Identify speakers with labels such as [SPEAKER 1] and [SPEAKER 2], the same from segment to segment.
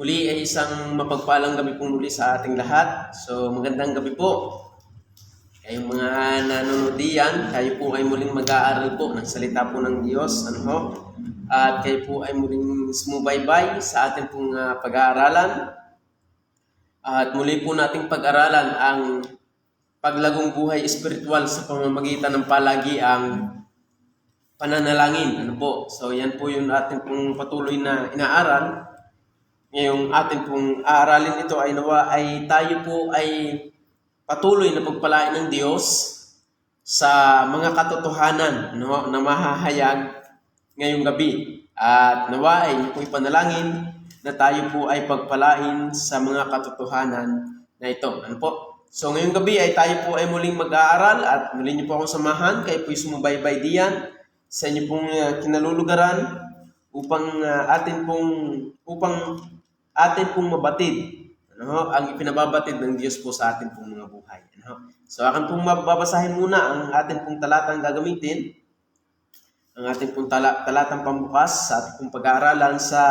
[SPEAKER 1] Muli ay isang mapagpalang gabi po muli sa ating lahat. So magandang gabi po. Kayong mga nanonood diyan, kayo po ay muling mag-aaral po ng salita po ng Diyos. At kayo po ay muling sumubaybay sa ating pong pag-aaralan. At muli po nating pag-aralan ang paglagong buhay espiritual sa pamamagitan ng palagiang pananalangin. So yan po yung ating pong patuloy na inaaral. Ngayong ating pong aaralin ito ay nawa ay tayo po ay patuloy na pagpalain ng Diyos sa mga katotohanan na mahahayag ngayong gabi. At nawa ay po ipanalangin na tayo po ay pagpalain sa mga katotohanan na ito. So ngayong gabi ay tayo po ay muling mag-aaral at muli niyo po akong samahan. Kayo po sumubaybay diyan sa inyo pong kinalulugaran upang atin pong mabatid ang ipinababatid ng Diyos po sa atin pong mga buhay. So akan pong mababasahin muna ang atin pong talatang gagamitin, ang ating pong talatang pambukas sa ating pong pag-aaralan sa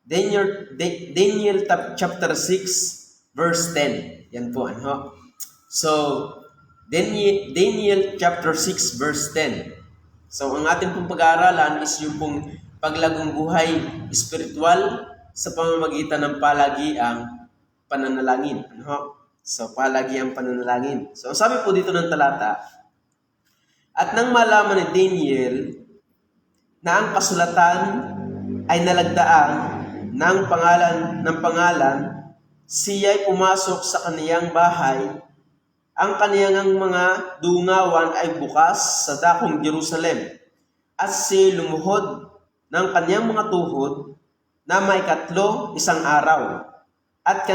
[SPEAKER 1] Daniel chapter 6 verse 10. Yan po. So Daniel chapter 6 verse 10. So ang ating pong pag-aaralan is yung pong paglagong buhay espiritual sa pamamagitan ng palagiang pananalangin. So palagiang pananalangin. So sabi po dito ng talata, at nang malaman ni Daniel na ang kasulatan ay nalagdaan ng pangalan, siya'y pumasok sa kaniyang bahay. Ang kaniyang mga dungawan ay bukas sa dakong Jerusalem, at siya lumuhod ng kaniyang mga tuhod na may 3 isang araw, at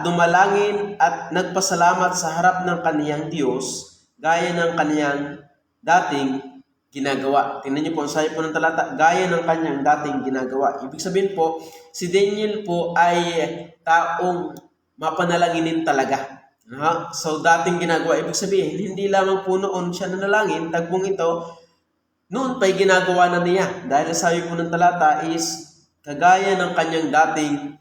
[SPEAKER 1] dumalangin at nagpasalamat sa harap ng kaniyang Diyos, gaya ng kaniyang dating ginagawa. Tingnan niyo po, ang sabi po ng talata, gaya ng kaniyang dating ginagawa. Ibig sabihin po, si Daniel po ay taong mapanalanginin talaga. So dating ginagawa, ibig sabihin, hindi lamang po noon siya nanalangin, tagpong ito, noon pa'y ginagawa na niya. Dahil sabi po ng talata is, kagaya ng kanyang dating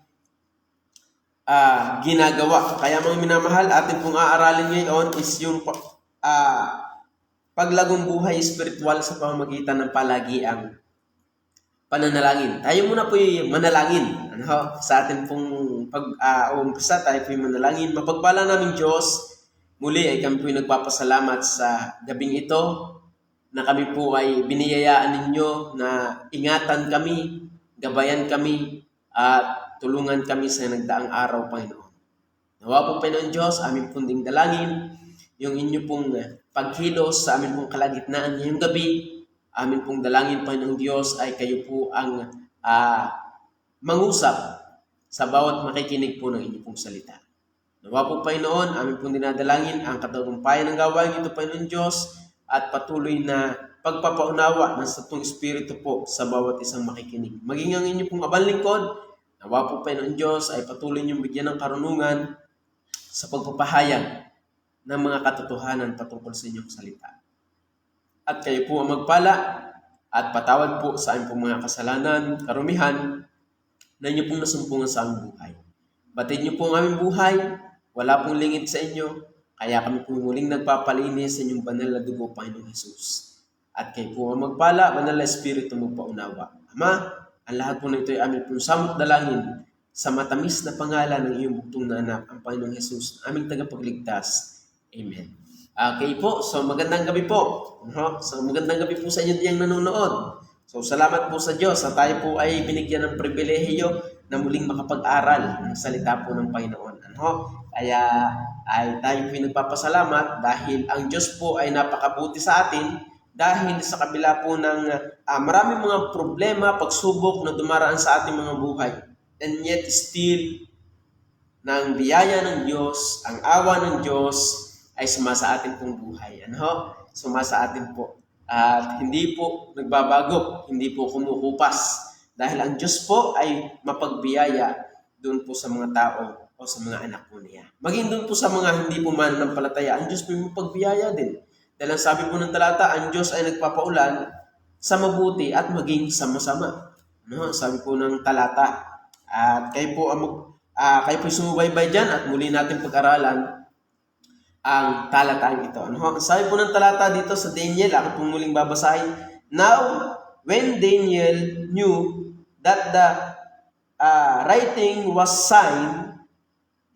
[SPEAKER 1] ginagawa. Kaya mga minamahal, atin pong aaralin ngayon is yung paglagong buhay espiritual sa pamamagitan ng palagiang pananalangin. Tayo muna po yung manalangin. Sa atin pong umpisa, tayo po yung manalangin. Mapagpala namin Diyos, muli ay kami po yung nagpapasalamat sa gabing ito na kami po ay biniyayaan ninyo na ingatan kami, gabayan kami, at tulungan kami sa nagdaang araw, Panginoon. Nawa po, Panginoon Diyos, amin pong ding dalangin, yung inyo pong pagkilos sa amin pong kalagitnaan ngayong gabi. Amin pong dalangin, Panginoong Diyos, ay kayo po ang mangusap sa bawat makikinig po ng inyo pong salita. Nawa po, Panginoon, amin pong dinadalangin ang katagumpayan ng gawain ito, Panginoon Diyos, at patuloy na pagpapaunawa ng Santong Espiritu po sa bawat isang makikinig. Maging ang inyo pong abang lingkod, nawa po, Panginoon Diyos, ay patuloy niyong bigyan ng karunungan sa pagpapahayag ng mga katotohanan patungkol sa inyong salita. At kayo po ang magpala at patawad po sa aming pong mga kasalanan, karumihan, na inyo pong nasumpungan sa aming buhay. Batid niyo po ang aming buhay, wala pong lingid sa inyo, kaya kami po muling nagpapalinis sa inyong banal na dugo, Panginoong Jesus. At kayo po ang magpala, banal na Espiritu magpaunawa. Ama, ang lahat po na ito ay aming pong samot dalangin sa matamis na pangalan ng iyong buktong na anak, ang Panginoong Jesus, aming tagapagligtas. Amen. Okay po, so magandang gabi po. So magandang gabi po sa inyo diyang nanonood. So salamat po sa Diyos na tayo po ay binigyan ng pribilehiyo na muling makapag-aral ng salita po ng Panginoon. Kaya ay tayo po nagpapasalamat dahil ang Diyos po ay napakabuti sa atin dahil sa kabila po ng maraming mga problema, pagsubok na dumaraan sa ating mga buhay. And yet still, ng biyaya ng Diyos, ang awa ng Diyos ay sumasa atin pong buhay. Sumasa atin po. At hindi po nagbabago, hindi po kumukupas. Dahil ang Diyos po ay mapagbiyaya doon po sa mga tao o sa mga anak po niya. Maging doon po sa mga hindi po mananampalataya, ang Diyos po ay mapagbiyaya din. Dahil ang sabi po ng talata, ang Diyos ay nagpapaulan sa mabuti at maging sa masama. Ano? Sabi po ng talata. At kayo po kayo po sumubaybay dyan at muli natin pag-aralan ang talatang ito. Ano? Sabi po ng talata dito sa Daniel, ako po muling babasahin. Now, when Daniel knew that the writing was signed,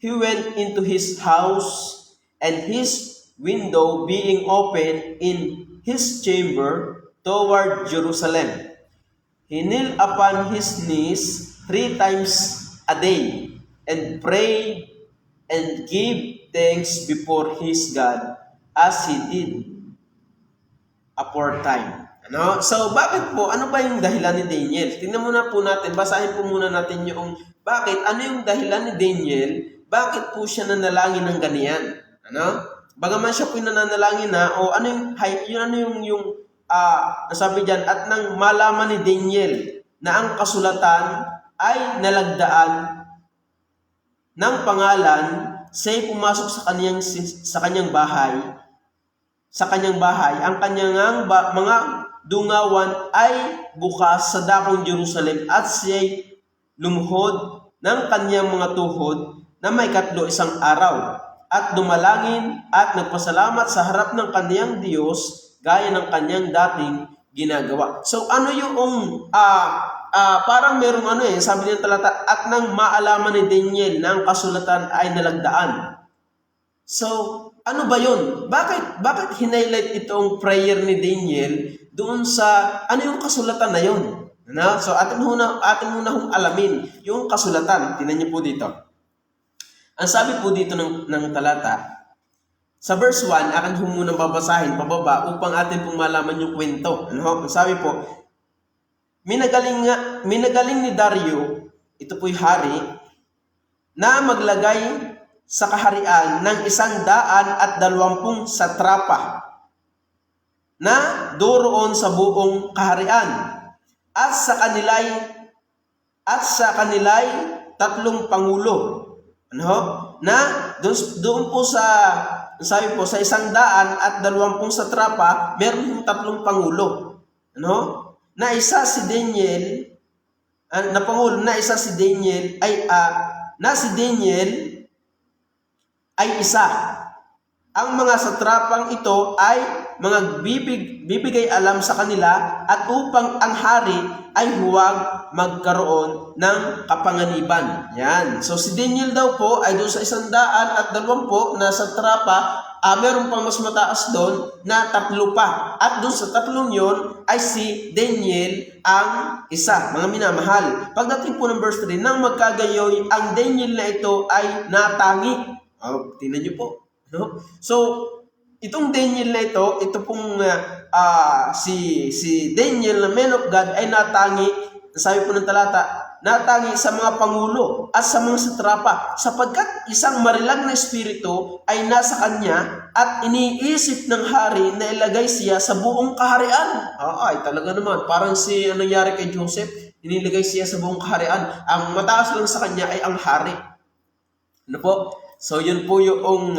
[SPEAKER 1] he went into his house, and his window being open in his chamber toward Jerusalem, he knelt upon his knees 3 times a day, and prayed and gave thanks before his God, as he did aforetime. Ano? So, bakit po? Ano ba yung dahilan ni Daniel? Tingnan muna po natin, basahin po muna natin yung bakit, ano yung dahilan ni Daniel, bakit po siya nanalangin ng ganyan? Ano? Bagaman siya po nananalangin na, o ano yung nasabi diyan, at nang malaman ni Daniel na ang kasulatan ay nalagdaan ng pangalan, siya'y pumasok sa kanyang bahay, ang kanyang mga dungawan ay bukas sa dakong Jerusalem, at siya'y lumuhod ng kanyang mga tuhod na may 1 araw, at dumalangin at nagpasalamat sa harap ng kaniyang Diyos gaya ng kanyang dating ginagawa. So ano yung parang merong sabi ng talata, at nang maalaman ni Daniel na ang kasulatan ay nalagdaan. So ano ba yun? Bakit hinighlight itong prayer ni Daniel doon sa ano yung kasulatan na yun? Ano? So atin muna hong alamin yung kasulatan. Tingnan niyo po dito. Ang sabi po dito ng talata, sa verse 1, akin po munang babasahin pababa upang atin pong malaman yung kwento. Ano? Ang sabi po, minagaling ni Dario, ito po'y hari, na maglagay sa kaharian ng 120 satrapa na doroon sa buong kaharian, at sa kanila'y 3 pangulo. Ano? Na doon po sabi po sa 120 satrapa, meron yung 3 pangulo. Ano? Na isa si Daniel ay isa. Ang mga satrapang ito ay mga bibigay alam sa kanila, at upang ang hari ay huwag magkaroon ng kapanganiban. Yan. So si Daniel daw po ay doon sa 120 na satrapa, meron pang mas mataas doon na 3 pa. At doon sa 3 yon ay si Daniel ang isa. Mga minamahal. Pagdating po ng verse 3, nang magkagayoy, ang Daniel na ito ay natangi. Tingnan niyo po. No? So, itong Daniel na ito pong si Daniel na man of God ay natangi, sabi po ng talata, natangi sa mga pangulo at sa mga satrapa, sapagkat isang marilang na espiritu ay nasa kanya, at iniisip ng hari na ilagay siya sa buong kaharian. Ay talaga naman, parang anong nangyari kay Joseph, inilagay siya sa buong kaharian. Ang mataas lang sa kanya ay ang hari. Ano po? So yun po yung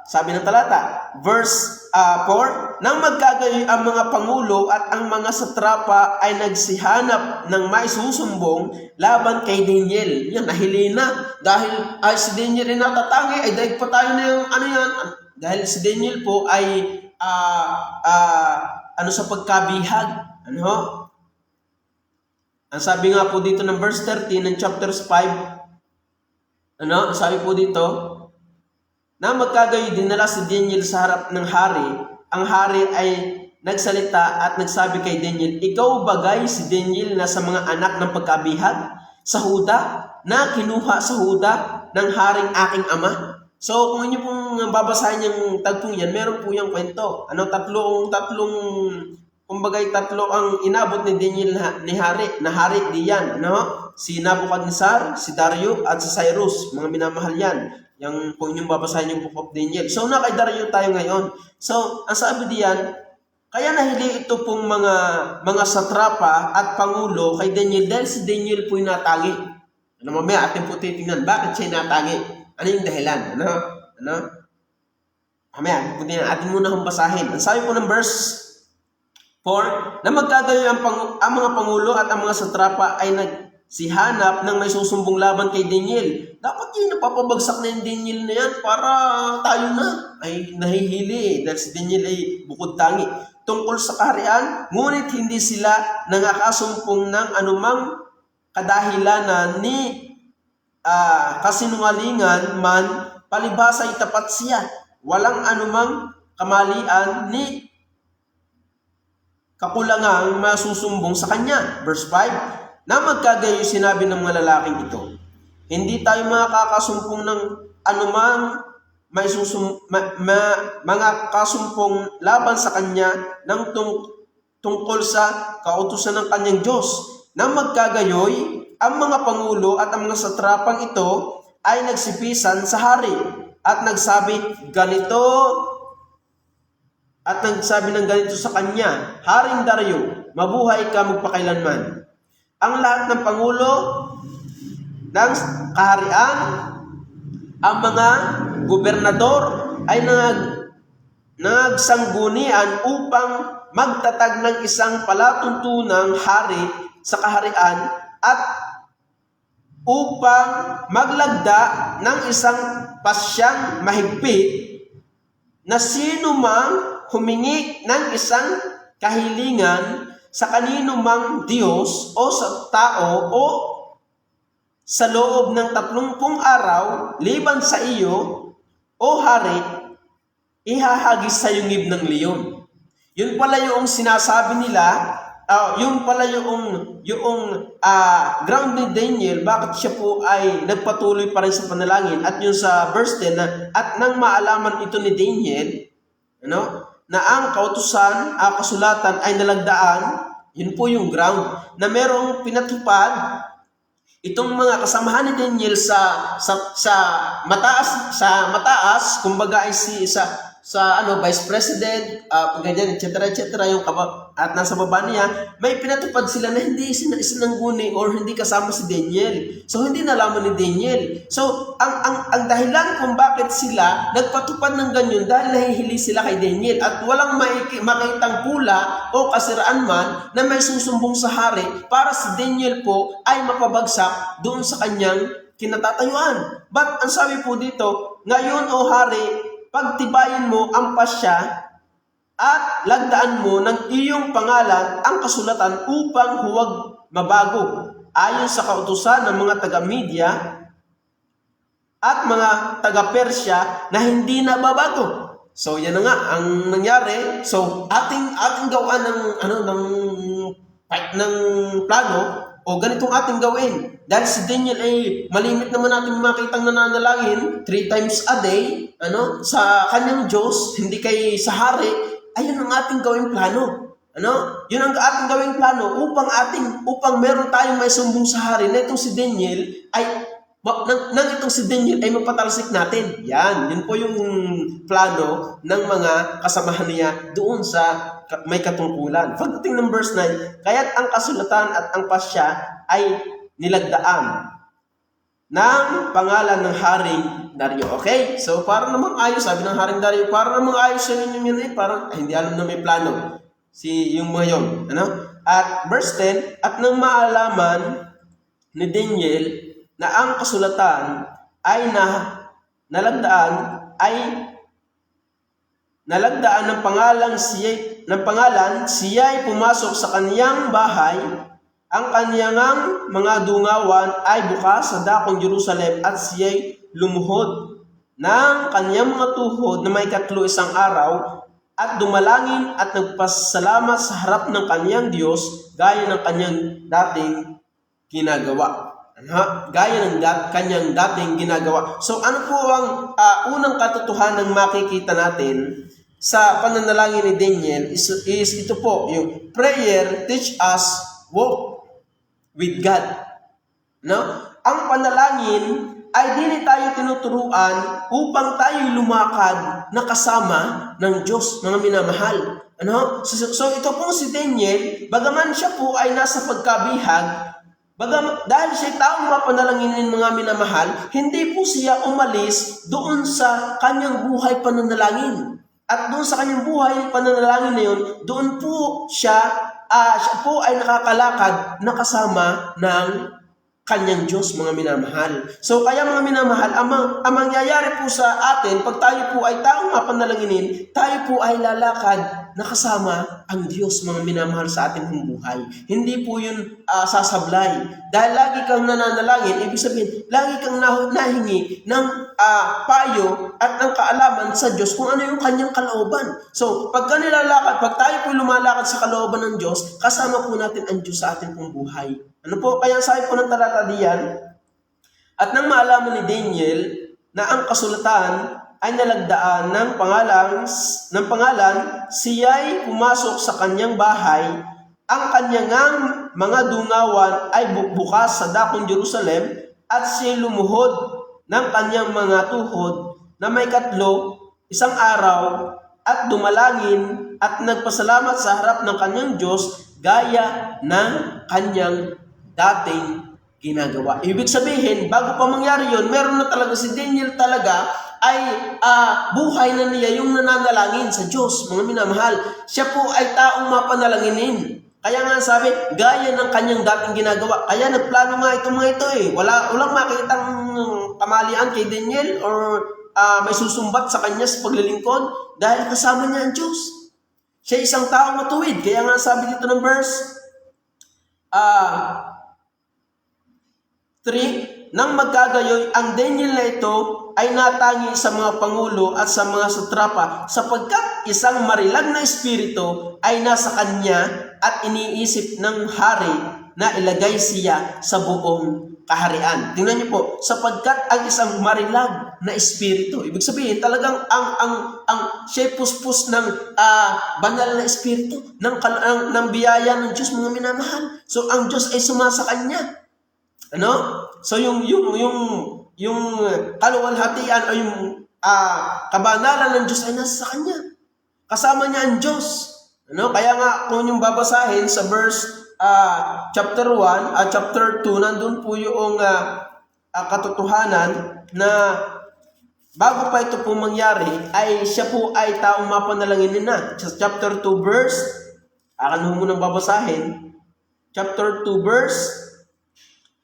[SPEAKER 1] sabi ng talata, verse 4, nang magkagayoy ang mga pangulo at ang mga satrapa ay nagsihanap ng maisusumbong laban kay Daniel. Yan, nahilina. Dahil si Daniel ay natatangi, ay daig pa tayo na yung yan. Dahil si Daniel po ay sa pagkabihag. Ano? Ang sabi nga po dito ng verse 13 ng chapters 5, sabi po dito, na magkagayoy dinala si Daniel sa harap ng hari. Ang hari ay nagsalita at nagsabi kay Daniel, ikaw bagay si Daniel na sa mga anak ng pagkabihag sa Huda, na kinuha sa Huda ng haring aking ama. So kung inyo pong babasahin yung tagpong yan, meron po yung kwento. Tatlo ang inabot ni Daniel na hari diyan, si Nabucodonosor, si Dario, at si Cyrus. Mga minamahal yan. Yung kung inyong babasahin yung Book of Daniel. So na kay Dario tayo ngayon. So ang sabi diyan, kaya nahili ito pong mga satrapa at pangulo kay Daniel, dahil si Daniel po'y natangi. Mamaya atin po titingnan, bakit siya natangi? Ano yung dahilan? Mamaya atin muna kong basahin. Ang sabi po ng verse For na magkagayo ang mga pangulo at ang mga satrapa ay nagsihanap ng may susumbong laban kay Daniel. Dapat yun, napapabagsak na yung Daniel na yan para tayo na ay nahihili dahil si Daniel ay bukod tangi tungkol sa kaharian, ngunit hindi sila nangakasumpong ng anumang kadahilanan ni kasinungalingan man, palibhasa ay tapat siya. Walang anumang kamalian ni kakulangang masusumbong sa kanya. Verse 5, na magkagayo sinabi ng mga lalaking ito, hindi tayo makakasumpong ng anumang mga kasumpong laban sa kanya ng tungkol sa kautusan ng kanyang Diyos. Na magkagayoy, ang mga pangulo at ang mga satrapang ito ay nagsipisan sa hari at nagsabi ng ganito sa kanya, Haring Dario, mabuhay ka magpakailanman. Ang lahat ng pangulo ng kaharian, ang mga gobernador ay nagsanggunian upang magtatag ng isang palatuntunang hari sa kaharian at upang maglagda ng isang pasyang mahigpit na sino mang humingi ng isang kahilingan sa kanino mang Diyos o sa tao o sa loob ng 30 araw liban sa iyo o hari, ihahagis sa yungib ng leon. Yun pala yung sinasabi nila, yung pala yung ground ni Daniel, bakit siya po ay nagpatuloy pa rin sa panalangin. At yung sa verse 10, at nang maalaman ito ni Daniel, na ang kautusan, kasulatan ay nalagdaan, yun po yung ground, na merong pinatupad itong mga kasamahan ni Daniel sa mataas, kumbaga ay sa vice president, ganyan, etc. yung at nasa baba niya, may pinatupad sila na hindi isinangguni or hindi kasama si Daniel. So hindi nalaman ni Daniel. So ang dahilan kung bakit sila nagpatupad ng ganyan dahil nahihili sila kay Daniel at walang makitang pula o kasiraan man na may susumbong sa hari para si Daniel po ay mapabagsak doon sa kanyang kinatatayuan. But ang sabi po dito, ngayon o hari, pagtibayin mo ang pasya at lagdaan mo ng iyong pangalan ang kasulatan upang huwag mabago ayon sa kautusan ng mga taga-Media at mga taga-Persya na hindi nababago. So yan na nga ang nangyari. So ating gawa ng plano o ganitong ating gawin. Dahil si Daniel ay malimit naman natin makitang nananalangin 3 times a day, sa kanyang Diyos, hindi kay sa hari, ayun ang ating gawing plano. Yun ang ating gawing plano upang meron tayong may sumbong sa hari na itong si Daniel ay mapatalsik natin. Yun po yung plano ng mga kasamahan niya doon sa may katungkulan. Pagdating ng verse 9, kaya't ang kasulatan at ang pasya ay nilagdaan ng pangalan ng Haring Dario. Okay? So, para namang ayos, sabi ng Haring Dario, para namang ayos yun parang hindi alam na may plano. Yung mga yun. At verse 10, at nang maalaman ni Daniel na ang kasulatan ay nalagdaan ng pangalan, siya'y pumasok sa kaniyang bahay. Ang kaniyang mga dungawan ay bukas sa dakong Jerusalem at siya'y lumuhod ng kaniyang mga tuhod na may 1 araw at dumalangin at nagpasalamat sa harap ng kaniyang Diyos gaya ng kaniyang dating ginagawa. Kanyang dating ginagawa. So ano po ang unang katotohanan makikita natin sa pananalangin ni Daniel is ito po, yung prayer teach us walk with God. Ang panalangin ay din tayo tinuturuan upang tayo lumakad na kasama ng Diyos, mga minamahal. So ito po si Daniel, bagaman siya po ay nasa pagkabihag, dahil siya taong mapanalanginin, mga minamahal, hindi po siya umalis doon sa kanyang buhay pananalangin. At doon sa kanyang buhay, pananalangin na yun, doon po siya po ay nakakalakad na kasama ng kanyang Diyos, mga minamahal. So kaya mga minamahal, ang mangyayari po sa atin, pag tayo po ay taong mapanalanginin, tayo po ay lalakad na kasama ang Diyos, mga minamahal, sa ating buhay. Hindi po yun sasablay. Dahil lagi kang nananalangin, ibig sabihin, lagi kang nahingi ng payo at ng kaalaman sa Diyos kung ano yung kanyang kalooban. So, pag tayo po lumalakad sa kalooban ng Diyos, kasama po natin ang Diyos sa ating buhay. Ano po, kaya sabi po ng talata diyan, at nang maalaman ni Daniel na ang kasulatan ay nalagdaan ng pangalan, siya'y pumasok sa kanyang bahay, ang kanyang mga dungawan ay bukas sa dakong Jerusalem, at siya'y lumuhod ng kanyang mga tuhod na may 3 isang araw, at dumalangin at nagpasalamat sa harap ng kanyang Diyos gaya ng kanyang dating ginagawa. Ibig sabihin, bago pa mangyari yun, meron na talaga si Daniel talaga ay buhay na niya yung nananalangin sa Diyos, mga minamahal. Siya po ay taong mapanalanginin. Kaya nga sabi, gaya ng kanyang dating ginagawa. Kaya nagplano nga itong mga ito eh. Walang makitang kamalian kay Daniel or may susumbat sa kanya sa paglilingkod dahil kasama niya ang Diyos. Siya isang taong matuwid. Kaya nga sabi dito ng verse 3, nang magkagayoy, ang Daniel na ito ay natangi sa mga pangulo at sa mga satrapa, sapagkat isang marilag na espiritu ay nasa kanya at iniisip ng hari na ilagay siya sa buong kaharian. Tingnan niyo po, sapagkat ang isang marilag na espiritu, ibig sabihin talagang ang siya puspos ng banal na espiritu, ng biyaya ng Diyos, mga minamahal. So ang Diyos ay sumasa kanya. Ano? So yung kaluwalhatian o yung kabanalan ng Diyos ay nasa sa kanya. Kasama niya ang Diyos. Ano? Kaya nga kung yung babasahin sa verse chapter 1 at chapter 2, nandun po yung katotohanan na bago pa ito po mangyari, ay siya po ay taong mapanalanginin na. Chapter 2 verse, akan mo munang babasahin, chapter 2 verse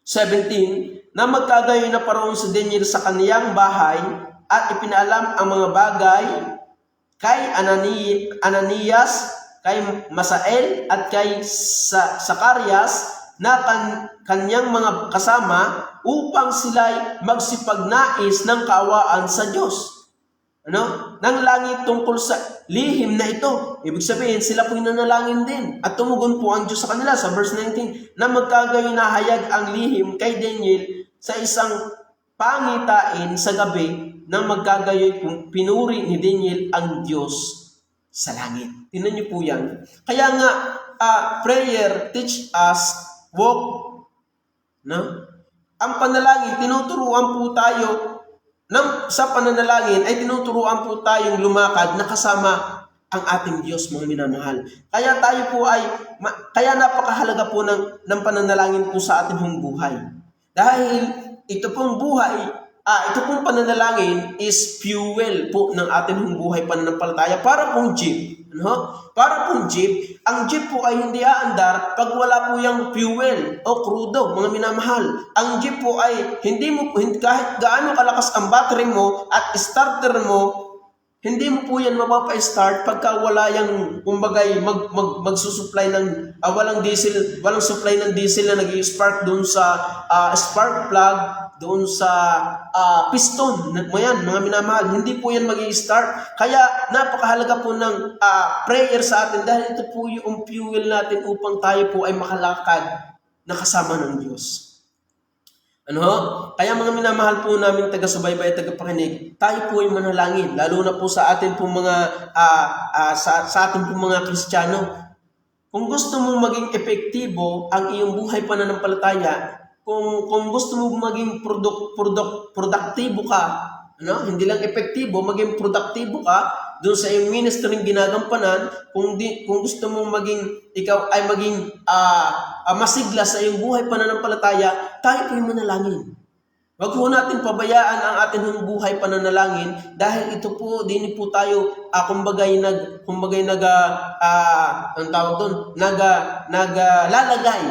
[SPEAKER 1] 17, na magkagayoy na paroon si Daniel sa kaniyang bahay at ipinaalam ang mga bagay kay Ananias, kay Masael at kay Sakarias na kanyang mga kasama upang sila'y magsipagnais ng kaawaan sa Diyos. Nang langit tungkol sa lihim na ito. Ibig sabihin, sila po'y nanalangin din. At tumugon po ang Diyos sa kanila sa verse 19, na magkagayoy na hayag ang lihim kay Daniel sa isang pangitain sa gabi, nang magkagayoy pinuri ni Daniel ang Diyos sa langit. Tingnan niyo po yan. Kaya nga, prayer teach us walk. Ang panalangin, tinuturuan po tayo sa pananalangin ay tinuturuan po tayong lumakad na kasama ang ating Diyos, mga minamahal. Kaya tayo po kaya napakahalaga po ng pananalangin po sa ating buhay. Dahil ito pong pananalangin is fuel po ng ating buhay pananampalataya para pong jeep. Para pong jeep, ang jeep po ay hindi aandar pag wala po yung fuel o krudo, mga minamahal. Ang jeep po ay kahit gaano kalakas ang battery mo at starter mo, hindi mo po yan mapapa-start pagka wala yung, kumbagay, magsusupply ng, walang supply ng diesel na nag-spark doon sa spark plug, doon sa piston mo yan, mga minamahal. Hindi po yan mag-i-start. Kaya napakahalaga po ng prayer sa atin dahil ito po yung fuel natin upang tayo po ay makalakad na kasama ng Diyos. Kaya mga minamahal po namin taga-subaybay at taga-pakinig, tayo po ay manalangin, lalo na po sa atin po mga sa atin po mga Kristiyano. Kung gusto mong maging epektibo ang iyong buhay pananampalataya, kung gusto mong maging produktibo ka, hindi lang epektibo, maging produktibo ka doon sa iyong ministry ginagampanan, kung gusto mong ikaw ay maging masigla sa iyong buhay pananampalataya, tayo po yung manalangin. Wag po natin pabayaan ang ating buhay pananalangin dahil ito po din po tayo ang tawag doon lalagay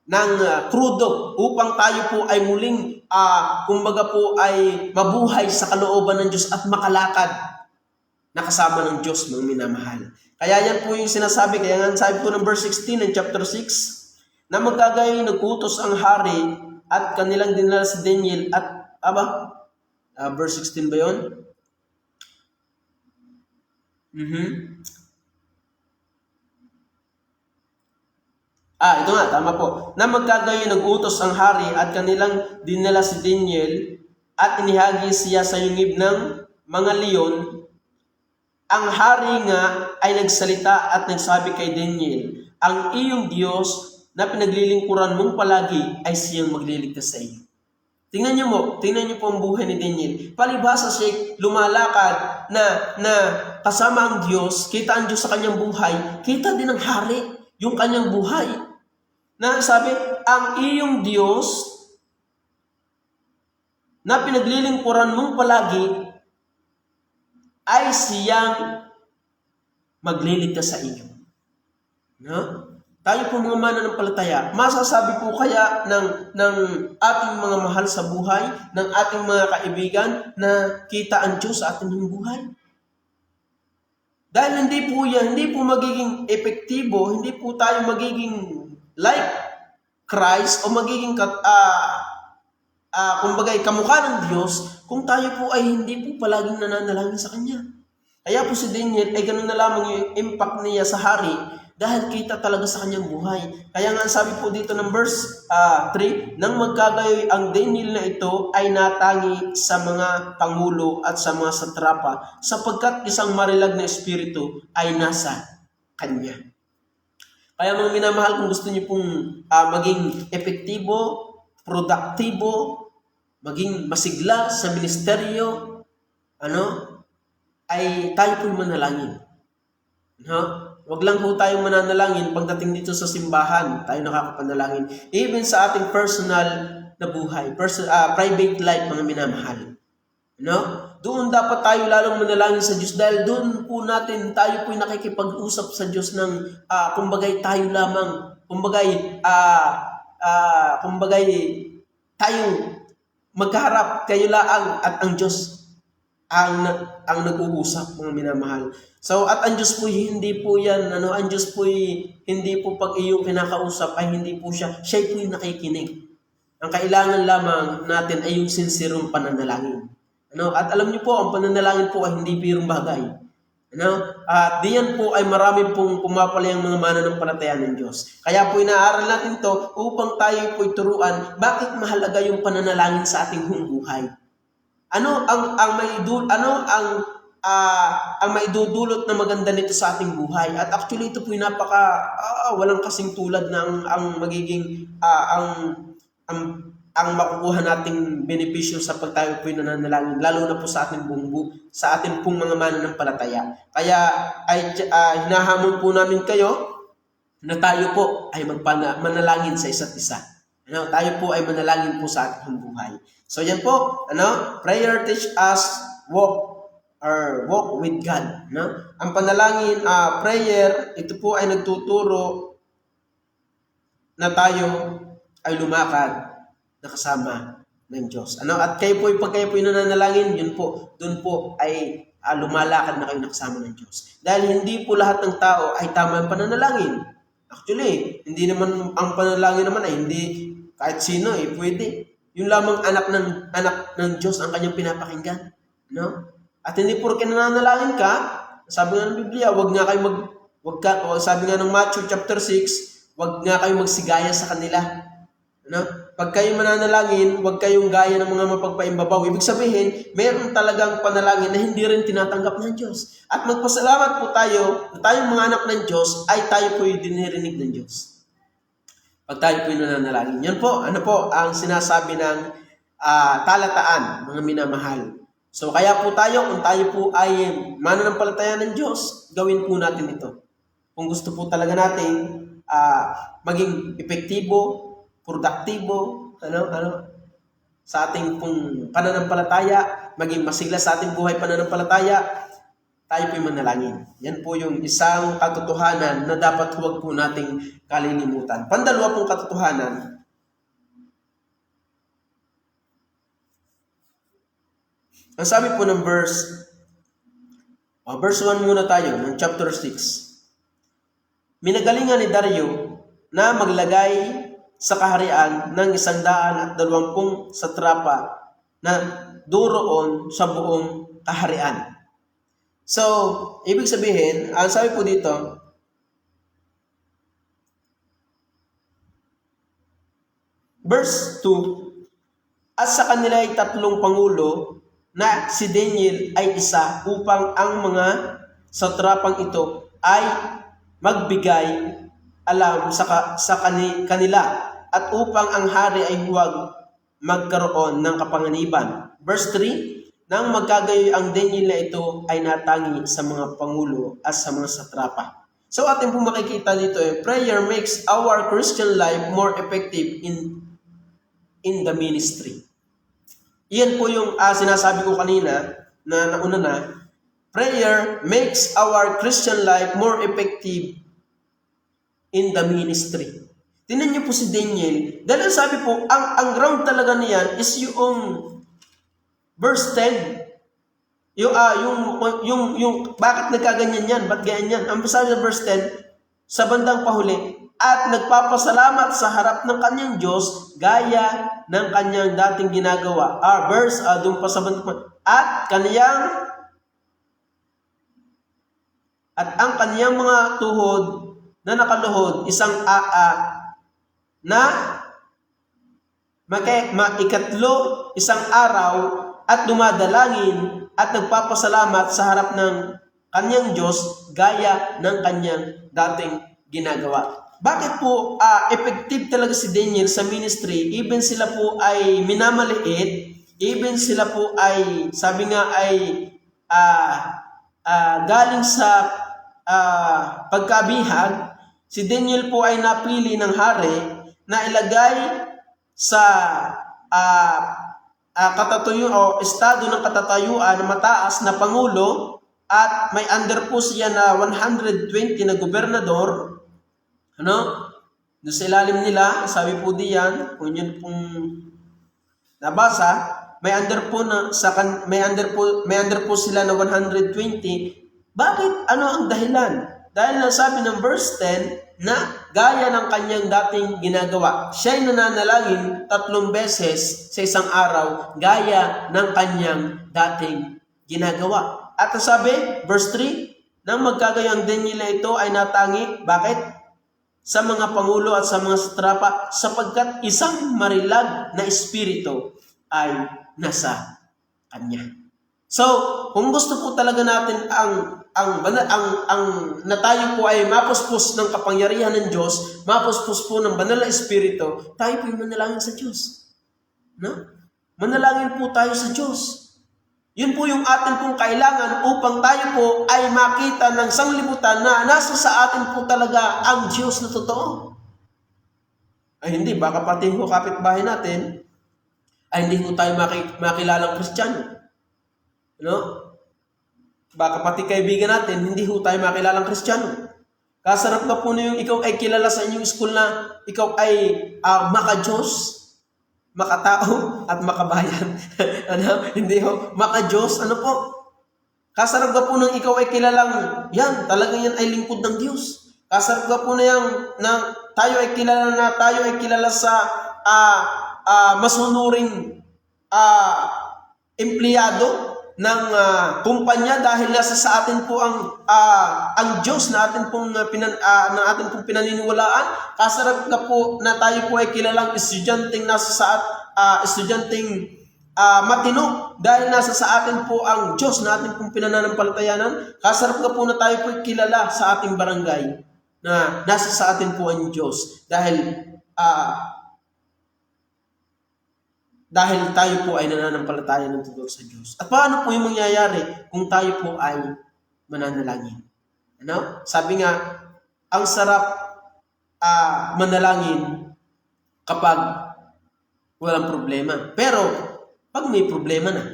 [SPEAKER 1] ng krudo upang tayo po ay muling ay mabuhay sa kalooban ng Diyos at makalakad na kasama ng Diyos, mga minamahal. Kaya yan po yung sinasabi, kaya nga sabi po ng verse 16 ng chapter 6, na magkagayon nag-utos ang hari at kanilang dinala si Daniel at, verse 16 ba yun? Ito nga, tama po. Na magkagayon nag-utos ang hari at kanilang dinala si Daniel at inihagi siya sa yungib ng mga leon. Ang hari nga ay nagsalita at nagsabi kay Daniel, ang iyong Diyos na pinaglilingkuran mong palagi ay siyang magliligtas sa iyo. Tingnan niyo po ang buhay ni Daniel. Palibhasa siya lumalakad na kasama ang Diyos, kita ang Diyos sa kanyang buhay, kita din ang hari, yung kanyang buhay. Na sabi, ang iyong Diyos na pinaglilingkuran mong palagi ay siyang magliligtas sa iyo. No? Tayo po mga mananampalataya, masasabi po kaya ng ating mga mahal sa buhay, ng ating mga kaibigan na kita ang Diyos sa ating buhay? Dahil hindi po magiging epektibo, hindi po tayo magiging like Christ o magiging kamukha ng Diyos kung tayo po ay hindi po palaging nananalangin sa Kanya. Kaya po si Daniel ay ganun na lamang yung impact niya sa hari dahil kita talaga sa kanyang buhay. Kaya nga sabi po dito ng verse 3, nang magkagayoy ang Daniel na ito ay natangi sa mga pangulo at sa mga satrapa sapagkat isang marilag na espiritu ay nasa kanya. Kaya mga minamahal, kung gusto niyo pong maging epektibo, produktibo, maging masigla sa ministeryo, ay tayo po'y manalangin. Wag lang po tayong mananalangin pagdating dito sa simbahan, tayo nakakapanalangin. Even sa ating personal na buhay, private life, mga minamahal. Doon dapat tayo lalong manalangin sa Diyos dahil doon po tayo po'y nakikipag-usap sa Diyos ng kumbagay tayo lamang, kumbagay tayo magkaharap, kayo laang at ang Diyos ang nag-uusap, mga minamahal. So, at ang Diyos po hindi po yan, ang Diyos po hindi po pag iyong kinakausap ay hindi po siya po yung nakikinig. Ang kailangan lamang natin ay yung sincerong pananalangin. At alam niyo po, ang pananalangin po ay hindi birong bagay. At diyan po ay marami pong pumapalay ang mga mananampalataya ng Diyos. Kaya po inaaral natin to upang tayo po turuan bakit mahalaga yung pananalangin sa ating buhay. Ano ang maidudulot na maganda nito sa ating buhay? At actually ito po yung walang kasing tulad ng ang magiging ang makukuha nating benepisyo sa pagtayo po nananalangin, lalo na po sa ating sa ating pong mga mananampalataya. Kaya ay hinahamon po namin kayo na tayo po ay manalangin sa isa't isa. Tayo po ay manalangin po sa ating buhay. So yan po, prayer teach us walk with God. Ang panalangin, prayer, ito po ay nagtuturo na tayo ay lumakad na kasama ng Diyos. At kayo po, pag kayo po nananalangin, doon po ay lumalakad na kayo na kasama ng Diyos. Dahil hindi po lahat ng tao ay tama ang pananalangin. Actually, hindi naman ang panalangin naman ay hindi kahit sino pwede. Yung lamang anak ng Diyos ang kanyang pinapakinggan. At hindi porke nananalangin ka, sabi nga ng Biblia, sabi nga ng Matthew chapter 6, wag nga kayo magsigaya sa kanila. Pag kayo mananalangin, wag kayong gaya ng mga mapagpaimbabaw. Ibig sabihin, meron talagang panalangin na hindi rin tinatanggap ng Diyos. At magpasalamat po tayo na tayong mga anak ng Diyos ay tayo po yung dinirinig ng Diyos. Pag tayo po yung nananalangin. Yan po, ang sinasabi ng talataan, mga minamahal. So, kaya po tayo, kung tayo po ay mananampalataya ng Diyos, gawin po natin ito. Kung gusto po talaga natin maging epektibo, produktibo, sa ating pong pananampalataya, maging masigla sa ating buhay pananampalataya, tayo po'y manalangin. Yan po yung isang katotohanan na dapat huwag po nating kalilimutan. Pandalawa pong katotohanan, ang sabi po ng verse 1 muna tayo, ng chapter 6. Minagalingan ni Dario na maglagay sa kaharian ng 120 satrapa na duroon sa buong kaharian. So, ibig sabihin, ang sabi po dito, verse 2, at sa kanila ay 3 pangulo na si Daniel ay isa upang ang mga satrapang ito ay magbigay alam sa kanila at upang ang hari ay huwag magkaroon ng kapanganiban. Verse 3, nang magkagayoy ang Daniel na ito ay natangi sa mga pangulo at sa mga satrapa. So atin po makikita dito prayer makes our Christian life more effective in the ministry. Iyan po yung sinasabi ko kanina na nauna na, prayer makes our Christian life more effective in the ministry. Tingnan niyo po si Daniel. Dahil sabi po, ang ground talaga niyan is yung verse 10. Yung bakit nagkaganyan yan? Ba't ganyan yan? Ang sabi sa verse 10, sa bandang pahuli, at nagpapasalamat sa harap ng kanyang Diyos gaya ng kanyang dating ginagawa. Verse, doon pa sa bandang pahuli. At ang kanyang mga tuhod na nakaluhod, isang na ikatlo, isang araw, at dumadalangin at nagpapasalamat sa harap ng kanyang Diyos gaya ng kanyang dating ginagawa. Bakit po effective talaga si Daniel sa ministry? Even sila po ay minamaliit, even sila po ay, sabi nga ay galing sa pagkabihag, si Daniel po ay napili ng hari na ilagay sa estado ng katatayuan na mataas na pangulo at may under po siya na 120 na gobernador. Doon sa ilalim nila, sabi po diyan, kung yun pong nabasa, may under po sila na 120. Bakit? Ano ang dahilan? Dahil nasabi ng verse 10 na gaya ng kanyang dating ginagawa. Siya'y nananalangin 3 beses sa isang araw gaya ng kanyang dating ginagawa. At sabi, verse 3, nang magkagayang Daniel na ito ay natangi. Bakit? Sa mga pangulo at sa mga satrapa, sapagkat isang marilag na espiritu ay nasa kanya. So, kung gusto po talaga natin na tayo po ay mapuspos ng kapangyarihan ng Diyos, mapuspos po ng banal na espiritu, tayo po ay manalangin sa Diyos. Manalangin po tayo sa Diyos. Yun po yung atin pong kailangan upang tayo po ay makita ng sanglibutan na nasa sa atin po talaga ang Diyos na totoo. Ay hindi, baka pati ho kapitbahay natin, ay hindi mo tayo makilalang Kristiyano. Baka pati kaibigan natin, hindi ho tayo makilalang Kristiyano. Kasarap na po na yung ikaw ay kilala sa inyong school na ikaw ay maka-Diyos, makatao at makabayan. Hindi ho, maka-Diyos, po? Kasarap ka po nang ikaw ay kilalang, yan, talagang yan ay lingkod ng Diyos. Kasarap ka po na yan, na tayo ay kilala sa masunuring empleyado ng kumpanya dahil nasa sa atin po ang Diyos na atin pong pinaniniwalaan. Kasarap ka po na tayo po ay kilalang estudyanteng matino dahil nasa sa atin po ang Diyos na atin pong pinananampalatayanan. Kasarap ka po na tayo po ay kilala sa ating barangay na nasa sa atin po ang Diyos dahil tayo po ay nananampalataya ng totoo sa Diyos. At paano po yung mangyayari kung tayo po ay mananalangin? Sabi nga, ang sarap manalangin kapag walang problema. Pero, pag may problema na,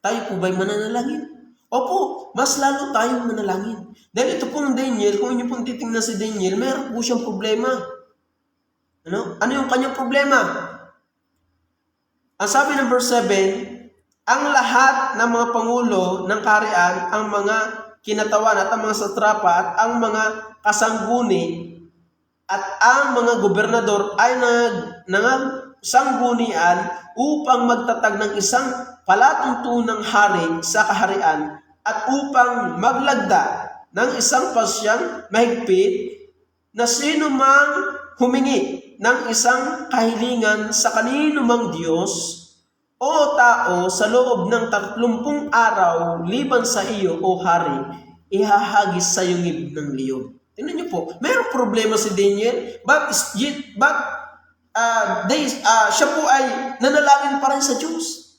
[SPEAKER 1] tayo po ba'y mananalangin? Opo, mas lalo tayong manalangin. Dahil ito pong Daniel, kung inyo pong titingnan si Daniel, meron po siyang problema. Ano yung kanyang problema? Ang sabi ng verse 7, ang lahat ng mga pangulo ng kaharian, ang mga kinatawan at ang mga satrapa at ang mga kasangguni at ang mga gobernador ay sanggunian upang magtatag ng isang palatuntunang hari sa kaharian at upang maglagda ng isang pasyang mahigpit na sino mang humingi ng isang kahilingan sa kanino mang Diyos o tao sa loob ng 30 araw liban sa iyo o hari, ihahagis sa yungib ng leon. Tingnan niyo po, mayroong problema si Daniel, siya po ay nanalangin pa rin sa Diyos.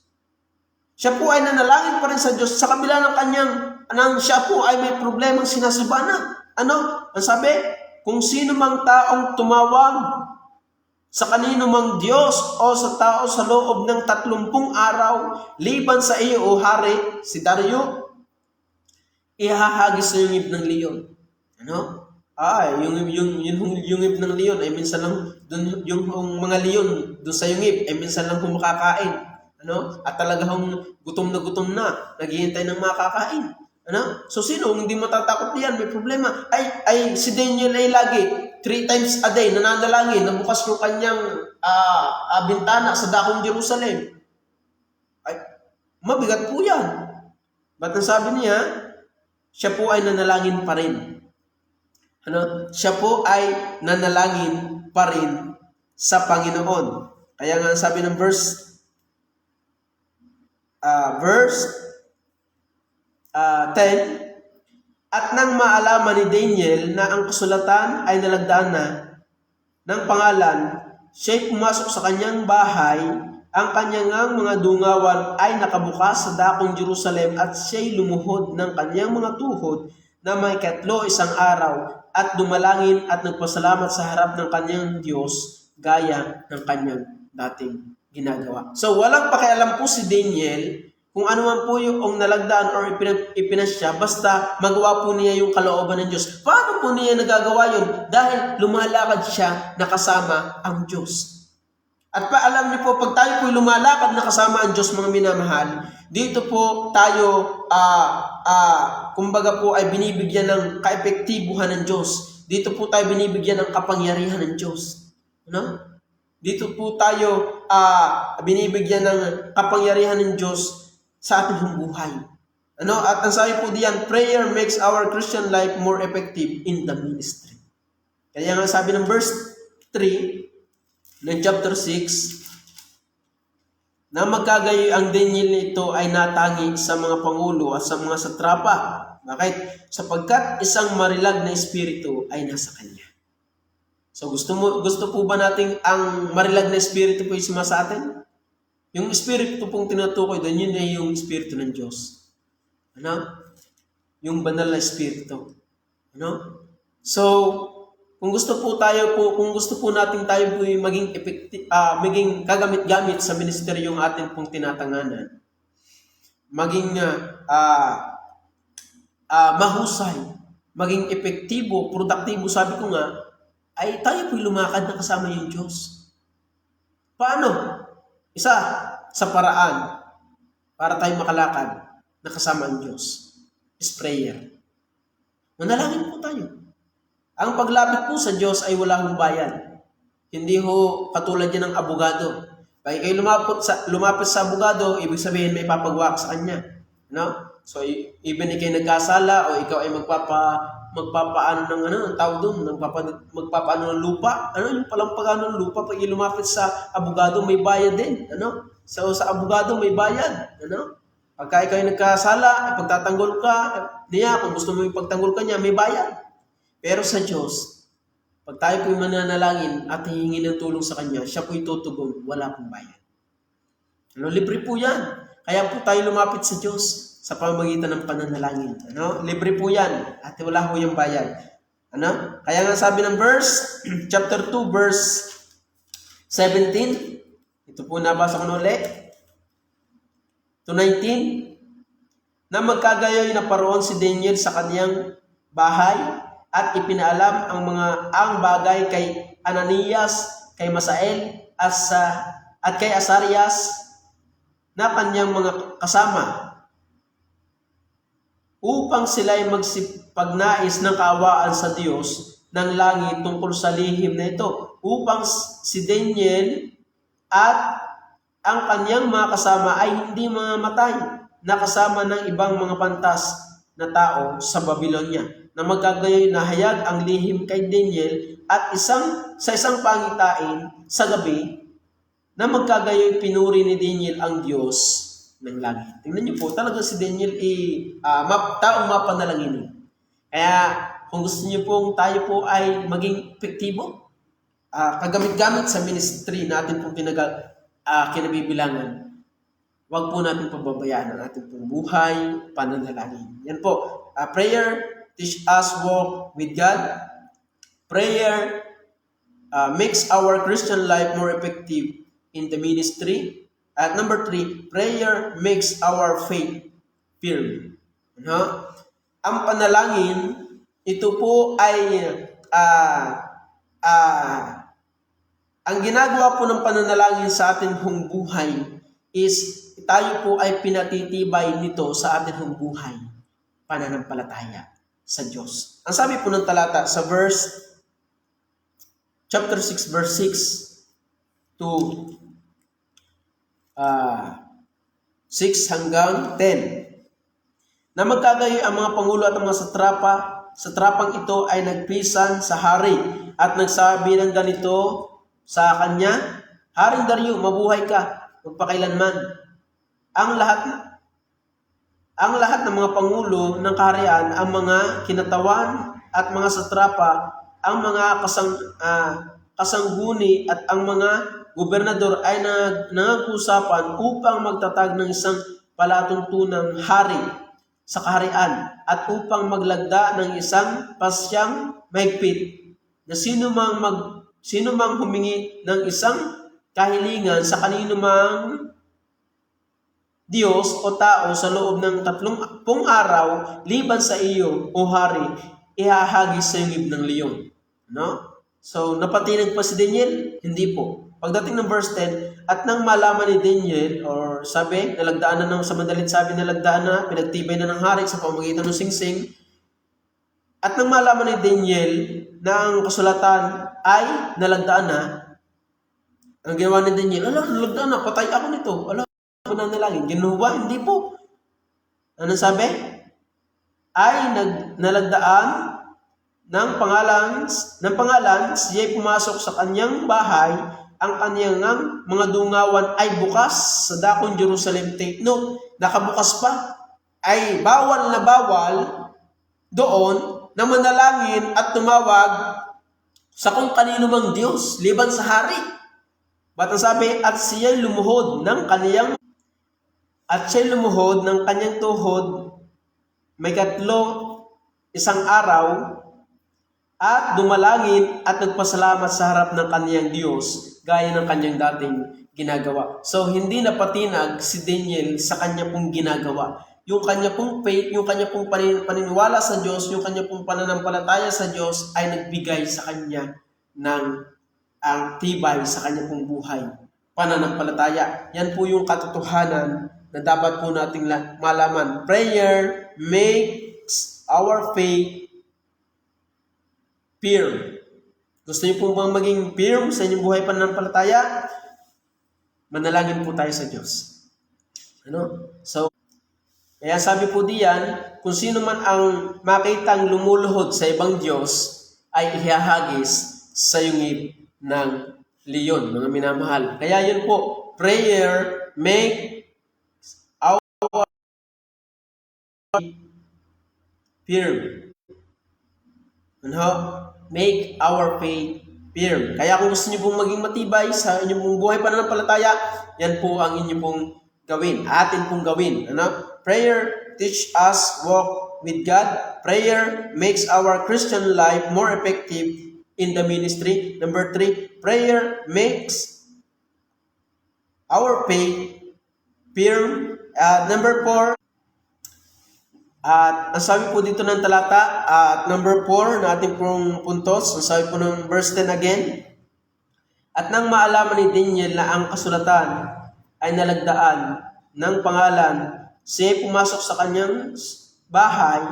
[SPEAKER 1] Siya po ay nanalangin pa rin sa Diyos sa kabila ng siya po ay may problemang sinasabana. Ano? Ang sabi, kung sino mang taong tumawag sa kanino mang Diyos o sa tao sa loob ng 30 araw, liban sa iyo o hari, si Dario, ihahagis sa yungib ng leon. Ano? Yung yungib ng leon ay minsan lang, yung mga leon doon sa yungib ay minsan lang makakain. Ano? At talagang gutom na, naghihintay ng makakain. Ano? So sino hindi matatakot diyan, may problema. Ay si Daniel ay lagi 3 times a day nananalangin na bukas yung kanyang bintana sa dakong Jerusalem. Ay, mabigat po yan. Ba't ang sabi niya, siya po ay nanalangin pa rin. Ano? Siya po ay nanalangin pa rin sa Panginoon. Kaya nga sabi ng verse 10, at nang maalaman ni Daniel na ang kasulatan ay nalagdaan na ng pangalan, siya'y pumasok sa kanyang bahay, ang kanyang mga dungawan ay nakabukas sa dakong Jerusalem at siya'y lumuhod ng kanyang mga tuhod na may 1 araw at dumalangin at nagpasalamat sa harap ng kanyang Diyos gaya ng kanyang dating ginagawa. So walang pakialam po si Daniel kung ano man po yung nalagdaan or ipinasya, basta magawa po niya yung kalooban ng Diyos. Paano po niya nagagawa yun? Dahil lumalakad siya nakasama ang Diyos. At alam niyo po, pag tayo po lumalakad nakasama ang Diyos, mga minamahal, dito po tayo, kumbaga po ay binibigyan ng kaepektibuhan ng Diyos. Dito po tayo binibigyan ng kapangyarihan ng Diyos. Ano? Dito po tayo binibigyan ng kapangyarihan ng Diyos sa ating buhay. Ano? At ang sabi po diyan, prayer makes our Christian life more effective in the ministry. Kaya nga sabi ng verse 3 ng chapter 6, na magkagayoy ang Daniel nito ay natangi sa mga pangulo at sa mga satrapa. Bakit? Sapagkat isang marilag na espiritu ay nasa kanya. So gusto po ba nating ang marilag na espiritu po isuma sa atin? Yung espiritu pong tinutukoy doon, yun ay yung espiritu ng Diyos. Ano? Yung banal na espiritu. Ano? So, kung gusto po natin tayo po maging maging kagamit-gamit sa ministeryong atin pong tinatanganan, maging mahusay, maging epektibo, produktibo, sabi ko nga, ay tayo po'y lumakad na kasama yung Diyos. Paano? Isa sa paraan para tayo makalakad na kasama ang Diyos is prayer. Manalangin po tayo. Ang paglapit po sa Diyos ay wala hong bayad. Hindi ho katulad yan ng abogado. Pag kayo lumapit sa abogado, ibig sabihin may papagawa sa kanya. No? So, even ikaw nagkasala o ikaw ay magpapaano ng ang tawag doon, magpapaano ng lupa. Ano yung palampagano ng lupa? Pag lumapit sa abogado, may bayad din. Ano? So, sa abogado, may bayad. Ano? Pagka ikaw ay nagkasala, pagtatanggol ka niya, kung gusto mo ipagtanggol ka niya, may bayad. Pero sa Diyos, pag tayo po'y mananalangin at hihingi ng tulong sa Kanya, siya po'y tutugon, wala pong bayad. Ano? Libre po yan. Kaya po tayo lumapit sa Diyos sa pamamagitan ng pananalangin. Ano? Libre po yan. At wala po yung bayad. Ano? Kaya nga sabi ng chapter 2, verse 17, Ito po nabasa ko na ulit. 2:19. Na magkagayoy na paroon si Daniel sa kaniyang bahay at ipinaalam ang bagay kay Ananias, kay Masael, at kay Asarias na kanyang mga kasama upang sila'y magsipagnais ng kaawaan sa Diyos ng langit tungkol sa lihim na ito, upang si Daniel at ang kanyang mga kasama ay hindi mamamatay na kasama ng ibang mga pantas na tao sa Babylonia, na magkagayoy na hayag ang lihim kay Daniel at sa isang pangitain sa gabi, na magkagayoy pinuri ni Daniel ang Diyos ng langit. Tingnan niyo po, talaga si Daniel taong mapanalangin. Kaya kung gusto niyo pong tayo po ay maging epektibo, kagamit-gamit sa ministry natin pong kinabibilangan, huwag po natin pababayaan ang ating pong buhay, pananalangin. Yan po. Prayer teach us walk with God. Prayer makes our Christian life more effective in the ministry. At number 3, prayer makes our faith firm. Ang panalangin, ito po ay ang ginagawa po ng pananalangin sa ating buhay is tayo po ay pinatitibay nito sa ating buhay, pananampalataya sa Diyos. Ang sabi po ng talata sa chapter 6 verse 6 to 6 hanggang 10. Na magkagayoy ang mga pangulo at ang mga satrapang ito ay nagpisan sa hari at nagsabi ng ganito sa kanya, Haring Dario, mabuhay ka magpakailanman. Ang lahat ng mga pangulo ng kaharian, ang mga kinatawan at mga satrapa, ang mga kasangguni at ang mga gobernador ay nag-usapan upang magtatag ng isang palatuntunang hari sa kaharian at upang maglagda ng isang pasyang mahigpit na sino mang humingi ng isang kahilingan sa kanino mang Diyos o tao sa loob ng 30 araw liban sa iyo, o hari, ihahagis sa iyong ng leon. No? So, napatinag pa si Daniel? Hindi po. Pagdating ng verse 10, at nang malaman ni Daniel, or sabi, nalagdaan na sa madalit sabi, nalagdaan na, pinagtibay na ng hari sa pamamagitan ng singsing. At nang malaman ni Daniel na ang kasulatan ay nalagdaan na, ang ginawa ni Daniel, nalagdaan na, patay ako nito. Pananalangin. Ginuwa, hindi po. Ano sabi? Ay nalagdaan ng pangalan, siya'y pumasok sa kanyang bahay, ang kanyang mga dungawan ay bukas sa dakong Jerusalem. Take note, nakabukas pa. Ay bawal na bawal doon na manalangin at tumawag sa kung kanino mang Diyos, liban sa hari. Ba't ang sabi, at siya'y lumuhod ng kanyang tuhod, may 3 isang araw, at dumalangin at nagpasalamat sa harap ng kaniyang Diyos, gaya ng kanyang dating ginagawa. So, hindi napatinag si Daniel sa kanya pong ginagawa. Yung kanya pong faith, yung kanya pong paniniwala sa Diyos, yung kanya pong pananampalataya sa Diyos ay nagbigay sa kanya ng ang tibay sa kanya pong buhay. Pananampalataya. Yan po yung katotohanan na dapat po nating malaman. Prayer makes our faith firm. Gusto niyo po bang maging firm sa inyong buhay pananampalataya? Manalangin po tayo sa Diyos. So, kaya sabi po diyan, kung sino man ang makitang lumuluhod sa ibang Diyos, ay ihahagis sa yungib ng leon, mga minamahal. Kaya yun po, prayer make firm. Make our faith firm. Kaya kung gusto niyo pong maging matibay sa inyong pong buhay pananampalataya, yan po ang inyong pong gawin. Atin pong gawin. Prayer teach us walk with God. Prayer makes our Christian life more effective in the ministry. Number 3, prayer makes our faith firm. Number 4, at ang sabi po dito ng talata, at number 4 na ating pong puntos, ang sabi po ng verse 10 again, at nang maalaman ni Daniel na ang kasulatan ay nalagdaan ng pangalan, siya pumasok sa kanyang bahay,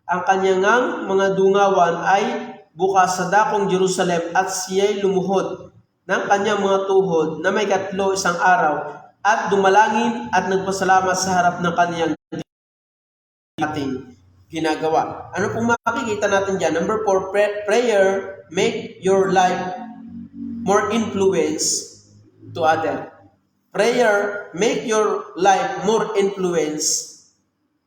[SPEAKER 1] ang kanyang mga dungawan ay bukas sa dakong Jerusalem at siya'y lumuhod ng kanyang mga tuhod na may 3 isang araw at dumalangin at nagpasalamat sa harap ng kanyang ating ginagawa. Ano pong makikita natin dyan? Number 4, prayer make your life more influence to other. Prayer make your life more influence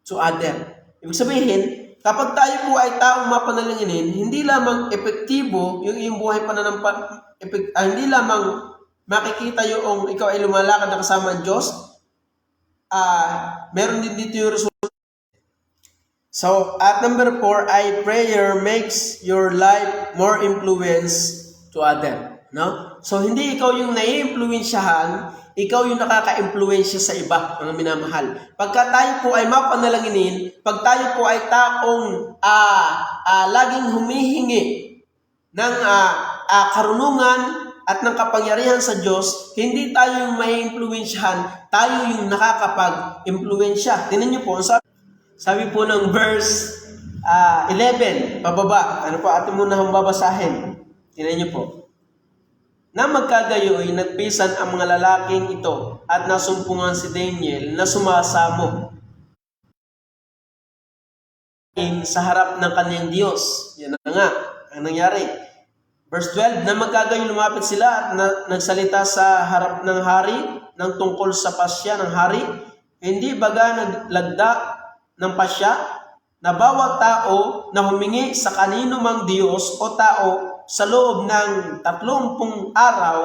[SPEAKER 1] to other. Ibig sabihin, kapag tayo po ay taong mapanalanginin, hindi lamang epektibo yung iyong buhay hindi lamang makikita yung ikaw ay lumalakad na kasama ang Diyos, meron din dito yung resulta. So, at number 4 ay prayer makes your life more influence to other. No? So, hindi ikaw yung nai-influensyahan, ikaw yung nakaka-influensya sa iba, mga minamahal. Pagka tayo po ay mapanalanginin, pag tayo po ay taong laging humihingi ng karunungan at ng kapangyarihan sa Diyos, hindi tayo yung mai-influensyahan, tayo yung nakakapag-influensya. Tingnan niyo po, sabi po ng verse 11, pababa. Ano po, atin muna hong babasahin. Tingnan niyo po. Na magkagayoy, nagpisan ang mga lalaking ito at nasumpungan si Daniel na sumasamo sa harap ng kanyang Diyos. Yan na nga, ang nangyari. Verse 12, na magkagayoy lumapit sila at nagsalita sa harap ng hari ng tungkol sa pasya ng hari. Hindi baga naglagda ng pasya na bawat tao na humingi sa kanino mang Diyos o tao sa loob ng 30 araw,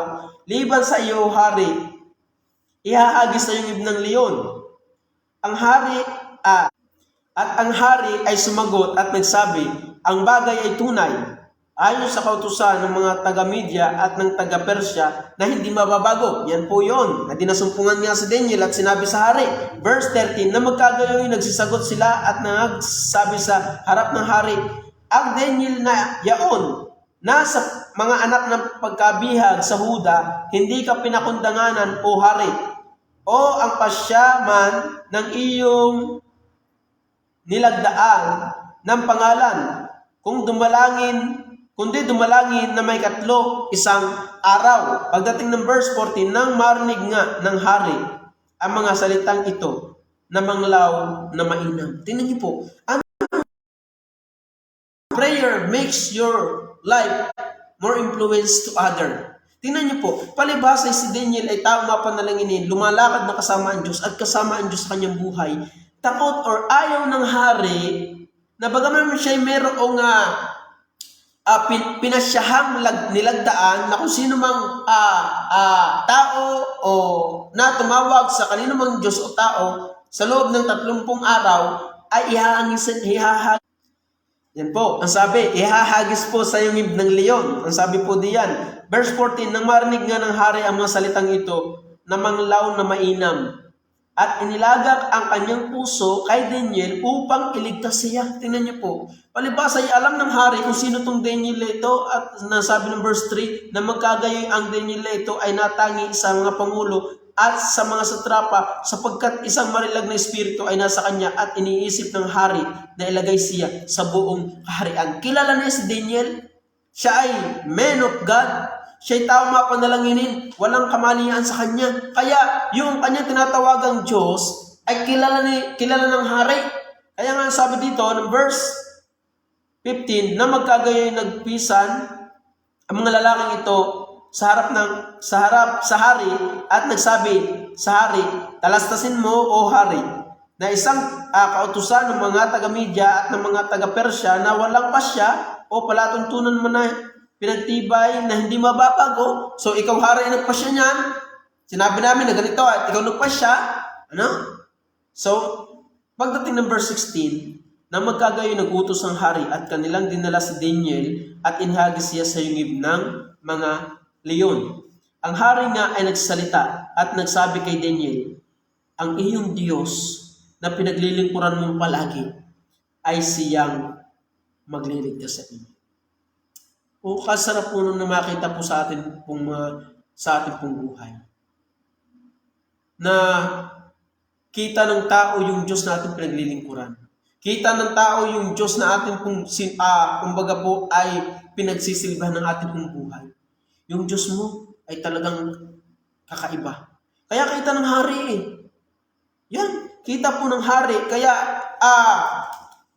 [SPEAKER 1] liban sa iyo, hari, ihahagis sa iyong ng leon. Ang hari at ang hari ay sumagot at nagsabi, ang bagay ay tunay, ayon sa kautusan ng mga taga-Media at ng taga-Persya na hindi mababago. Yan po yon na dinasumpungan nga si Daniel at sinabi sa hari. Verse 13, na magkagayoy nagsisagot sila at nagsabi sa harap ng hari, ang Daniel na yaon, nasa mga anak ng pagkabihag sa Huda, hindi ka pinakundanganan o hari, o ang pasya man ng iyong nilagdaan ng pangalan, kundi dumalangin na may 3 isang araw. Pagdating ng verse 14, nang marinig nga ng hari ang mga salitang ito, na manglaw na mainam. Tingnan niyo po, prayer makes your life more influence to other. Tingnan niyo po, palibhasa si Daniel ay taong mapanalanginin, lumalakad na kasama ang Diyos at kasama ang Diyos sa kanyang buhay. Takot or ayaw ng hari na bagaman siya ay merong pinasyahang nilagdaan na kung sino mang tao o na tumawag sa kanino mang Diyos o tao sa loob ng 30 araw ay ihahagis. Yan po, ang sabi, ihahagis po sa iyong ng leon. Ang sabi po diyan, verse 14, nang marinig nga ng hari ang mga salitang ito, na manglaw na mainam, at inilagak ang kanyang puso kay Daniel upang iligtas siya. Tingnan niyo po, palibhasa ay alam ng hari kung sino tong Daniel ito, at nasabi ng verse 3, na magkagayoy ang Daniel ito ay natangi sa mga pangulo at sa mga satrapa, sapagkat isang marilag na espiritu ay nasa kanya at iniisip ng hari na ilagay siya sa buong kaharian. Kilala niya si Daniel. Siya ay man of God. Siya ay taong mapanalanginin. Walang kamalian sa kanya. Kaya yung kanyang tinatawagang Diyos ay kilala ng hari. Kaya nga sabi dito ng verse 15, na magkagayoy nagpisan ang mga lalaking ito sa harap sa hari at nagsabi sa hari, talastasin mo o hari, na isang kautusan ng mga taga-Media at ng mga taga-Persya na walang pasya o palatuntunan mo na pinagtibay na hindi mababago. So ikaw hari ay nagpasya niyan. Sinabi namin na ganito at ikaw nagpasya. Ano? So pagdating ng verse 16, na magkagayoy nagutos ng hari at kanilang dinala si Daniel at inhagis siya sa yungib ng mga leon. Ang hari nga ay nagsalita at nagsabi kay Daniel, ang iyong Diyos na pinaglilingkuran mong palagi ay siyang magliligtas sa iyo. O kasarap po nung makita po sa atin pong buhay. Na kita ng tao yung Diyos na ating pinaglilingkuran. Kita ng tao yung Diyos na ating kumbaga po ay pinagsisilbahan ng ating pong buhay. Yung Diyos mo ay talagang kakaiba. Kaya kita ng hari eh. Yan, kita po ng hari. Kaya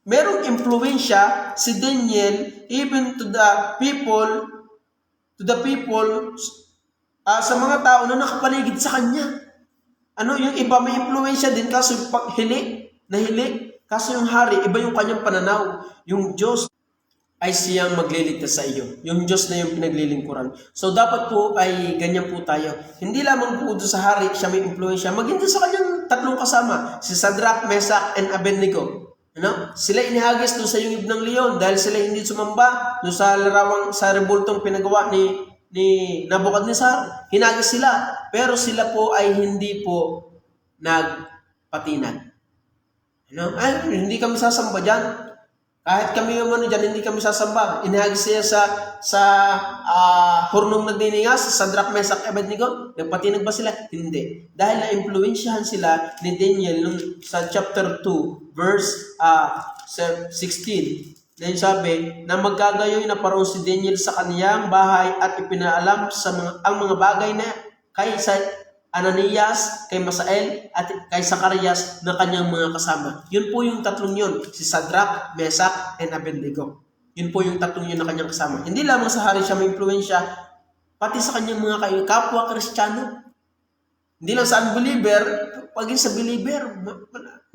[SPEAKER 1] merong impluwensya si Daniel even to the people sa mga tao na nakapaligid sa kanya. Yung iba may impluwensya din kaso hili. Kaso yung hari, iba yung kanyang pananaw. Yung Diyos ay siyang magliligtas sa iyo. Yung Diyos na yung pinaglilingkuran. So dapat po ay ganyan po tayo. Hindi lamang po doon sa hari siya may impluwensya. Maging doon sa kanyang tatlong kasama. Si Shadrach, Meshach, and Abednego. Sila inihagis doon sa yungib ng leon dahil sila hindi sumamba doon sa rebultong pinagawa ni Nabucodonosor. Hinagis sila. Pero sila po ay hindi po nagpatinag. Hindi kami sasamba dyan. Kahit kami dyan, hindi kami sasamba. Inihagis siya sa hurnong nagdiningas, sa Shadrach, Meshach, Abednego. Nagpatinag ba sila? Hindi. Dahil na-impluensyahan sila ni Daniel sa chapter 2, verse 16. Then sabi, na magkagayoy na paroon si Daniel sa kaniyang bahay at ipinaalam ang mga bagay na kay Ananias, kay Masael, at kay Zacarias na kanyang mga kasama. Yun po yung tatlong yun. Si Shadrach, Meshach, and Abednego. Yun po yung tatlong yun na kanyang kasama. Hindi lamang sa hari siya may impluensya, pati sa kanyang mga kapwa Kristiyano. Hindi lang sa unbeliever, pagin sa believer.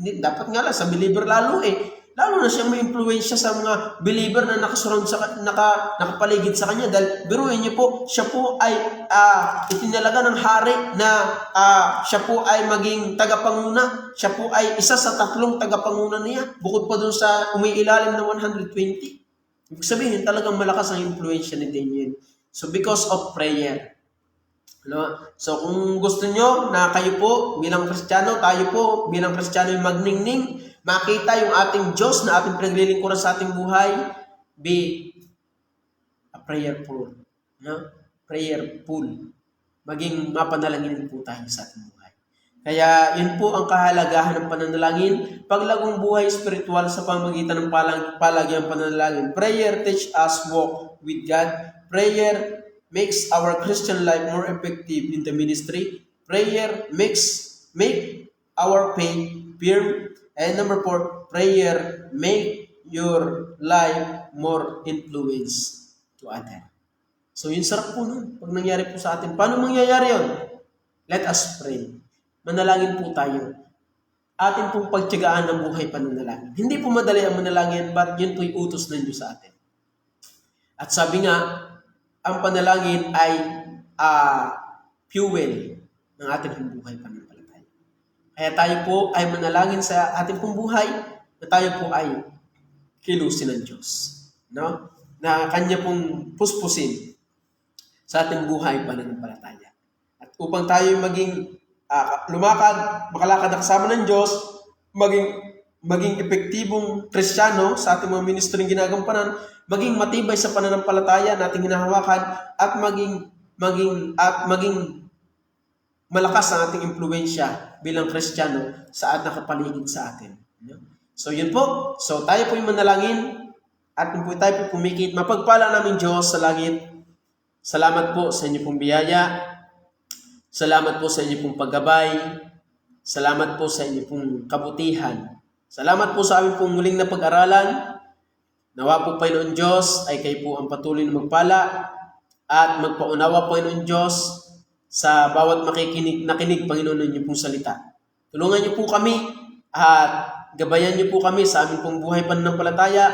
[SPEAKER 1] Dapat nga lang sa believer lalo eh. Lalo na siyang may impluensya sa mga believer na nakapaligid sa kanya. Dahil biruin niyo po, siya po ay itinalaga ng hari na siya po ay maging tagapanguna. Siya po ay isa sa tatlong tagapanguna niya. Bukod pa dun sa umiilalim ng 120. Ibig sabihin, talagang malakas ang impluensya ni Daniel. So because of prayer. So kung gusto nyo na kayo po bilang Kristiyano, tayo po bilang Kristiyano yung magningning, makita yung ating Diyos na ating pinaglilingkuran sa ating buhay, be a prayerful. Prayerful. Maging mapanalangin po tayo sa ating buhay. Kaya yun po ang kahalagahan ng pananalangin. Paglagong buhay spiritual sa pamagitan ng palagyang pananalangin. Prayer teach us walk with God. Prayer makes our Christian life more effective in the ministry. Prayer make our faith firm. And number 4, prayer make your life more influence to others. So yun sarap po nun. Pag nangyari po sa atin, paano mangyayari yun? Let us pray. Manalangin po tayo. Atin pong pagtiyagaan ng buhay pananalangin. Hindi po madali ang manalangin, but yun po'y utos ng Diyos sa atin. At sabi nga, ang panalangin ay fuel ng ating buhay pananalangin. Kaya tayo po ay manalangin sa ating pong buhay na tayo po ay kilusin ng Diyos. Na Kanya pong puspusin sa ating buhay pananampalataya. At upang tayo maging makalakad na kasama ng Diyos, maging epektibong Kristiyano sa ating mga ministryong ginagampanan, maging matibay sa pananampalataya nating hinahawakan, at maging malakas ang ating impluensya bilang Kristiyano sa nakapaligid sa atin. So yun po. So tayo po yung manalangin at tayo po pumikit. Mapagpala namin Diyos sa langit. Salamat po sa inyo pong biyaya. Salamat po sa inyo pong paggabay. Salamat po sa inyo pong kabutihan. Salamat po sa aming pong muling na pag-aralan. Nawa po Panginoon Diyos ay kayo po ang patuloy na magpala at magpaunawa Panginoon Diyos sa bawat nakinig, Panginoon, ng inyong pong salita. Tulungan niyo po kami at gabayan niyo po kami sa aming pong buhay pananampalataya.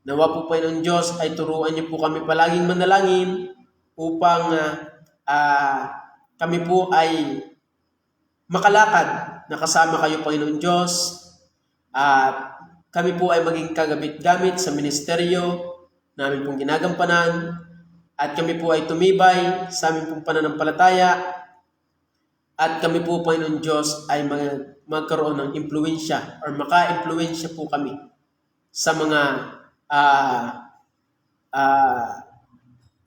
[SPEAKER 1] Nawa po, Panginoon Diyos, ay turuan niyo po kami palaging manalangin upang kami po ay makalakad na kasama kayo, Panginoon Diyos, at kami po ay maging kagabit-gamit sa ministeryo namin pong ginagampanan, At kami po ay tumibay sa aming pong pananampalataya. At kami po, Panginoon Diyos, ay magkaroon ng impluensya or maka-impluensya po kami sa mga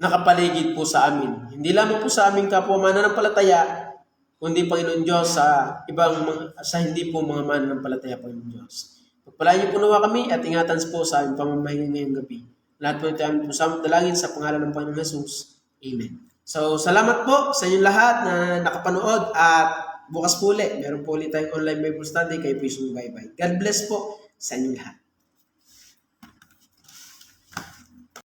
[SPEAKER 1] nakapaligid po sa amin. Hindi lamang po sa aming kapwa mananampalataya, kundi Panginoon Diyos sa hindi po mga mananampalataya, Panginoon Diyos. Pagpalain niyo po nawa kami at ingatan po sa aming pamamahinga ngayong gabi. Lahat po ito aming po dalangin sa pangalan ng Panginoon Jesus. Amen. So, salamat po sa inyong lahat na nakapanood at bukas po ulit. Meron po ulit tayong online Bible study kay Pisong Bye-Bye. God bless po sa inyong lahat.